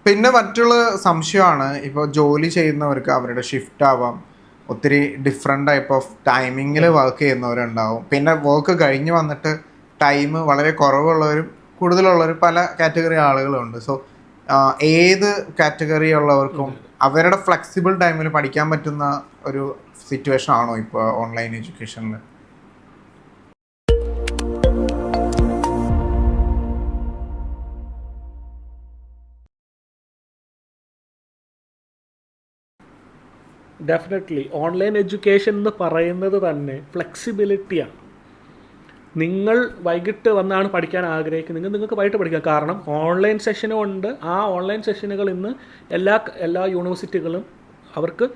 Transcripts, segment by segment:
പിന്നെ മറ്റുള്ള സംശയമാണ്, ഇപ്പോൾ ജോലി ചെയ്യുന്നവർക്ക് അവരുടെ ഷിഫ്റ്റ് ആവാം, ഒത്തിരി ഡിഫറെൻ്റ് ടൈപ്പ് ഓഫ് ടൈമിങ്ങിൽ വർക്ക് ചെയ്യുന്നവരുണ്ടാവും. പിന്നെ വർക്ക് കഴിഞ്ഞ് വന്നിട്ട് ടൈം വളരെ കുറവുള്ളവരും കൂടുതലുള്ളവരും പല കാറ്റഗറി ആളുകളുണ്ട്. സോ ഏത് കാറ്റഗറി ഉള്ളവർക്കും അവരുടെ ഫ്ലെക്സിബിൾ ടൈമിൽ പഠിക്കാൻ പറ്റുന്ന ഒരു സിറ്റുവേഷൻ ആണോ ഇപ്പോൾ ഓൺലൈൻ എഡ്യൂക്കേഷനിൽ? ഡെഫിനറ്റ്ലി ഓൺലൈൻ എഡ്യൂക്കേഷൻ എന്ന് പറയുന്നത് തന്നെ ഫ്ലെക്സിബിലിറ്റിയാണ്. നിങ്ങൾ വൈകിട്ട് വന്നാണ് പഠിക്കാൻ ആഗ്രഹിക്കുന്നത്, നിങ്ങൾക്ക് വൈകിട്ട് പഠിക്കാം. കാരണം ഓൺലൈൻ സെഷനും ഉണ്ട്. ആ ഓൺലൈൻ സെഷനുകൾ ഇന്ന് എല്ലാ യൂണിവേഴ്സിറ്റികളും അവർക്ക്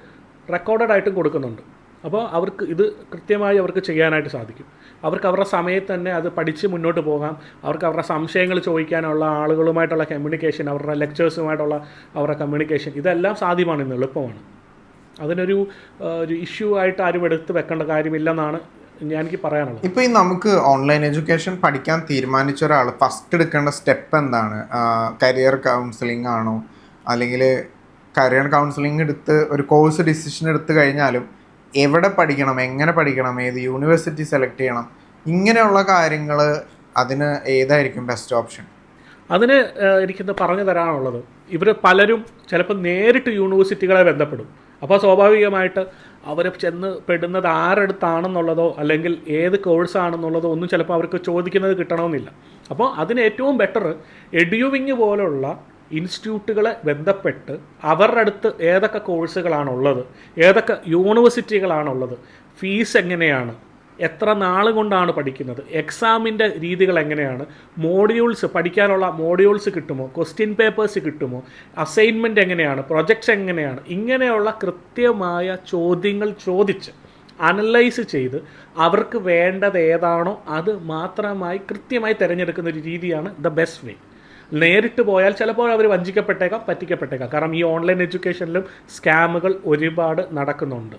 റെക്കോർഡഡ് ആയിട്ടും കൊടുക്കുന്നുണ്ട്. അപ്പോൾ അവർക്ക് ഇത് കൃത്യമായി അവർക്ക് ചെയ്യാനായിട്ട് സാധിക്കും. അവർക്ക് അവരുടെ സമയത്ത് തന്നെ അത് പഠിച്ച് മുന്നോട്ട് പോകാം. അവർക്ക് അവരുടെ സംശയങ്ങൾ ചോദിക്കാനുള്ള ആളുകളുമായിട്ടുള്ള കമ്മ്യൂണിക്കേഷൻ, അവരുടെ ലെക്ചേഴ്സുമായിട്ടുള്ള അവരുടെ കമ്മ്യൂണിക്കേഷൻ, ഇതെല്ലാം സാധ്യമാണ്, ഇന്ന് എളുപ്പമാണ്. അതിനൊരു ഇഷ്യൂ ആയിട്ട് ആരും എടുത്ത് വെക്കേണ്ട കാര്യമില്ലെന്നാണ് എനിക്ക് പറയാനുള്ളത്. ഇപ്പോൾ ഈ നമുക്ക് ഓൺലൈൻ എഡ്യൂക്കേഷൻ പഠിക്കാൻ തീരുമാനിച്ച ഒരാൾ ഫസ്റ്റ് എടുക്കേണ്ട സ്റ്റെപ്പ് എന്താണ്? കരിയർ കൗൺസിലിംഗ് ആണോ, അല്ലെങ്കിൽ കരിയർ കൗൺസിലിംഗ് എടുത്ത് ഒരു കോഴ്സ് ഡിസിഷൻ എടുത്തു കഴിഞ്ഞാലും എവിടെ പഠിക്കണം, എങ്ങനെ പഠിക്കണം, ഏത് യൂണിവേഴ്സിറ്റി സെലക്ട് ചെയ്യണം, ഇങ്ങനെയുള്ള കാര്യങ്ങൾ, അതിന് ഏതായിരിക്കും ബെസ്റ്റ് ഓപ്ഷൻ? അതിന് എനിക്കിന്ന് പറഞ്ഞു തരാനുള്ളത്, ഇവർ പലരും ചിലപ്പോൾ നേരിട്ട് യൂണിവേഴ്സിറ്റികളെ ബന്ധപ്പെടും. അപ്പോൾ സ്വാഭാവികമായിട്ട് അവർ ചെന്ന് പെടുന്നത് ആരടുത്താണെന്നുള്ളതോ അല്ലെങ്കിൽ ഏത് കോഴ്സാണെന്നുള്ളതോ ഒന്നും ചിലപ്പോൾ അവർക്ക് ചോദിക്കുന്നത് കിട്ടണമെന്നില്ല. അപ്പോൾ അതിന് ഏറ്റവും ബെറ്റർ എഡ്യൂവിങ് പോലുള്ള ഇൻസ്റ്റിറ്റ്യൂട്ടുകളെ ബന്ധപ്പെട്ട് അവരുടെ അടുത്ത് ഏതൊക്കെ കോഴ്സുകളാണുള്ളത്, ഏതൊക്കെ യൂണിവേഴ്സിറ്റികളാണുള്ളത്, ഫീസ് എങ്ങനെയാണ്, എത്ര നാൾ കൊണ്ടാണ് പഠിക്കുന്നത്, എക്സാമിൻ്റെ രീതികൾ എങ്ങനെയാണ്, പഠിക്കാനുള്ള മോഡ്യൂൾസ് കിട്ടുമോ, ക്വസ്റ്റ്യൻ പേപ്പേഴ്സ് കിട്ടുമോ, അസൈൻമെൻറ്റ് എങ്ങനെയാണ്, പ്രൊജക്ട്സ് എങ്ങനെയാണ്, ഇങ്ങനെയുള്ള കൃത്യമായ ചോദ്യങ്ങൾ ചോദിച്ച് അനലൈസ് ചെയ്ത് അവർക്ക് വേണ്ടത് ഏതാണോ അത് മാത്രമായി കൃത്യമായി തിരഞ്ഞെടുക്കുന്ന ഒരു രീതിയാണ് ദ ബെസ്റ്റ് വേ. നേരിട്ട് പോയാൽ ചിലപ്പോൾ അവർ വഞ്ചിക്കപ്പെട്ടേക്കാം, പറ്റിക്കപ്പെട്ടേക്കാം. കാരണം ഈ ഓൺലൈൻ എഡ്യൂക്കേഷനിലും സ്കാമുകൾ ഒരുപാട് നടക്കുന്നുണ്ട്.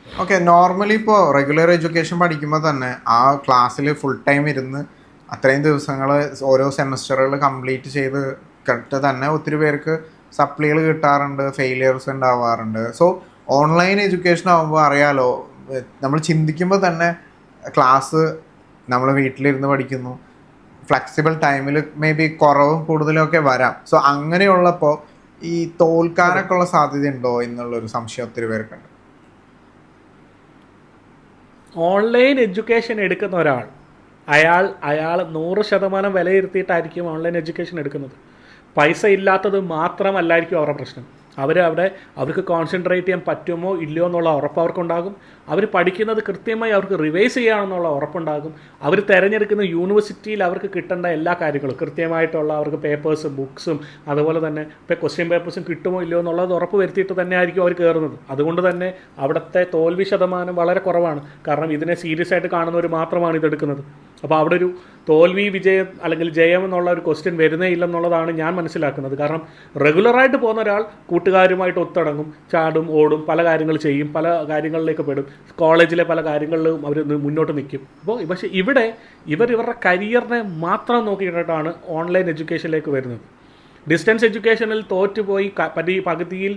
ഓക്കെ, നോർമലി ഇപ്പോൾ റെഗുലർ എഡ്യൂക്കേഷൻ പഠിക്കുമ്പോൾ തന്നെ ആ ക്ലാസ്സിൽ ഫുൾ ടൈം ഇരുന്ന് അത്രയും ദിവസങ്ങൾ ഓരോ സെമസ്റ്ററുകൾ കംപ്ലീറ്റ് ചെയ്ത് കിട്ട് തന്നെ ഒത്തിരി പേർക്ക് സപ്ലികൾ കിട്ടാറുണ്ട്, ഫെയിലിയേഴ്സ് ഉണ്ടാവാറുണ്ട്. സോ ഓൺലൈൻ എഡ്യൂക്കേഷൻ ആകുമ്പോൾ അറിയാലോ, നമ്മൾ ചിന്തിക്കുമ്പോൾ തന്നെ ക്ലാസ് നമ്മൾ വീട്ടിലിരുന്ന് പഠിക്കുന്നു, ഫ്ലെക്സിബിൾ ടൈമിൽ മേ ബി കുറവും കൂടുതലും ഒക്കെ വരാം. സോ അങ്ങനെയുള്ളപ്പോൾ ഈ തോൽക്കാനൊക്കെ ഉള്ള സാധ്യത ഉണ്ടോ എന്നുള്ളൊരു സംശയം ഒത്തിരി പേർക്കുണ്ട്. ഓൺലൈൻ എഡ്യൂക്കേഷൻ എടുക്കുന്ന ഒരാൾ അയാൾ 100% വിലയിരുത്തിയിട്ടായിരിക്കും ഓൺലൈൻ എഡ്യൂക്കേഷൻ എടുക്കുന്നത്. പൈസ ഇല്ലാത്തത് മാത്രമല്ലായിരിക്കും അവരുടെ പ്രശ്നം. അവർക്ക് കോൺസെൻട്രേറ്റ് ചെയ്യാൻ പറ്റുമോ ഇല്ലയോ എന്നുള്ള ഉറപ്പ് അവർക്കുണ്ടാകും. അവർ പഠിക്കുന്നത് കൃത്യമായി അവർക്ക് റിവൈസ് ചെയ്യാമെന്നുള്ള ഉറപ്പുണ്ടാകും. അവർ തിരഞ്ഞെടുക്കുന്ന യൂണിവേഴ്സിറ്റിയിൽ അവർക്ക് കിട്ടേണ്ട എല്ലാ കാര്യങ്ങളും കൃത്യമായിട്ടുള്ള അവർക്ക് പേപ്പേഴ്സും ബുക്സും അതുപോലെ തന്നെ ഇപ്പോൾ ക്വസ്റ്റ്യൻ പേപ്പേഴ്സും കിട്ടുമോ ഇല്ലയോ എന്നുള്ളത് ഉറപ്പ് വരുത്തിയിട്ട് തന്നെ ആയിരിക്കും അവർ കയറുന്നത്. അതുകൊണ്ട് തന്നെ അവിടുത്തെ തോൽവി ശതമാനം വളരെ കുറവാണ്. കാരണം ഇതിനെ സീരിയസ് ആയിട്ട് കാണുന്നവർ മാത്രമാണ് ഇതെടുക്കുന്നത്. അപ്പോൾ അവിടെ ഒരു തോൽവി വിജയം അല്ലെങ്കിൽ ജയം എന്നുള്ള ഒരു ക്വസ്റ്റ്യൻ വരുന്നേ ഇല്ലെന്നുള്ളതാണ് ഞാൻ മനസ്സിലാക്കുന്നത്. കാരണം റെഗുലറായിട്ട് പോകുന്ന ഒരാൾ കൂട്ടുകാരുമായിട്ട് ഒത്തടങ്ങും, ചാടും, ഓടും, പല കാര്യങ്ങൾ ചെയ്യും, പല കാര്യങ്ങളിലേക്ക് പെടും, കോളേജിലെ പല കാര്യങ്ങളിലും അവർ മുന്നോട്ട് നിൽക്കും. അപ്പോൾ പക്ഷേ ഇവിടെ ഇവരുടെ കരിയറിനെ മാത്രം നോക്കിയിട്ടാണ് ഓൺലൈൻ എഡ്യൂക്കേഷനിലേക്ക് വരുന്നത്. ഡിസ്റ്റൻസ് എഡ്യൂക്കേഷനിൽ തോറ്റുപോയി പകുതിയിൽ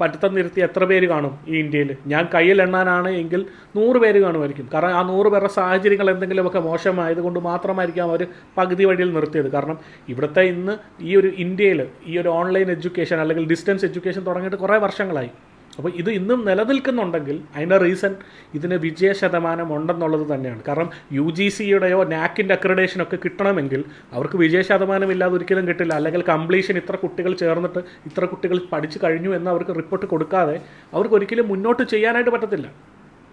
പഠിത്തം നിർത്തി എത്ര പേര് കാണും ഈ ഇന്ത്യയിൽ? ഞാൻ കയ്യിൽ എണ്ണാനാണ് എങ്കിൽ 100 പേര് കാണുമായിരിക്കും. കാരണം ആ 100 പേരുടെ സാഹചര്യങ്ങൾ എന്തെങ്കിലുമൊക്കെ മോശമായതുകൊണ്ട് മാത്രമായിരിക്കാം അവർ പകുതി വഴിയിൽ നിർത്തിയത്. കാരണം ഇവിടുത്തെ ഇന്ന് ഈ ഒരു ഇന്ത്യയിൽ ഈ ഒരു ഓൺലൈൻ എഡ്യൂക്കേഷൻ അല്ലെങ്കിൽ ഡിസ്റ്റൻസ് എഡ്യൂക്കേഷൻ തുടങ്ങിയിട്ട് കുറേ വർഷങ്ങളായി. അപ്പോൾ ഇത് ഇന്നും നിലനിൽക്കുന്നുണ്ടെങ്കിൽ അതിൻ്റെ റീസൺ ഇതിന് വിജയശതമാനം ഉണ്ടെന്നുള്ളത് തന്നെയാണ്. കാരണം UGCയുടെയോ നാക്കിൻ്റെ അക്രഡേഷനൊക്കെ കിട്ടണമെങ്കിൽ അവർക്ക് വിജയശതമാനം ഇല്ലാതെ ഒരിക്കലും കിട്ടില്ല. അല്ലെങ്കിൽ കംപ്ലീഷൻ ഇത്ര കുട്ടികൾ ചേർന്നിട്ട് ഇത്ര കുട്ടികൾ പഠിച്ചു കഴിഞ്ഞു എന്ന് അവർക്ക് റിപ്പോർട്ട് കൊടുക്കാതെ അവർക്ക് ഒരിക്കലും മുന്നോട്ട് ചെയ്യാനായിട്ട് പറ്റത്തില്ല.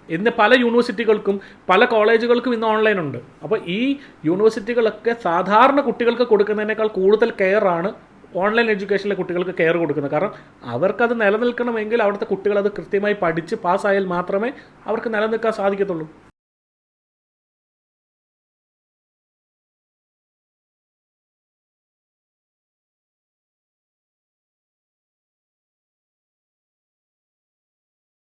ഇന്ന് പല യൂണിവേഴ്സിറ്റികൾക്കും പല കോളേജുകൾക്കും ഇന്ന് ഓൺലൈൻ ഉണ്ട്. അപ്പോൾ ഈ യൂണിവേഴ്സിറ്റികളൊക്കെ സാധാരണ കുട്ടികൾക്ക് കൊടുക്കുന്നതിനേക്കാൾ കൂടുതൽ കെയറാണ് ഓൺലൈൻ എഡ്യൂക്കേഷനിലെ കുട്ടികൾക്ക് കെയർ കൊടുക്കുന്നത്. കാരണം അവർക്കത് നിലനിൽക്കണമെങ്കിൽ അവിടുത്തെ കുട്ടികൾ അത് കൃത്യമായി പഠിച്ച് പാസ്സായാൽ മാത്രമേ അവർക്ക് നിലനിൽക്കാൻ സാധിക്കത്തുള്ളൂ.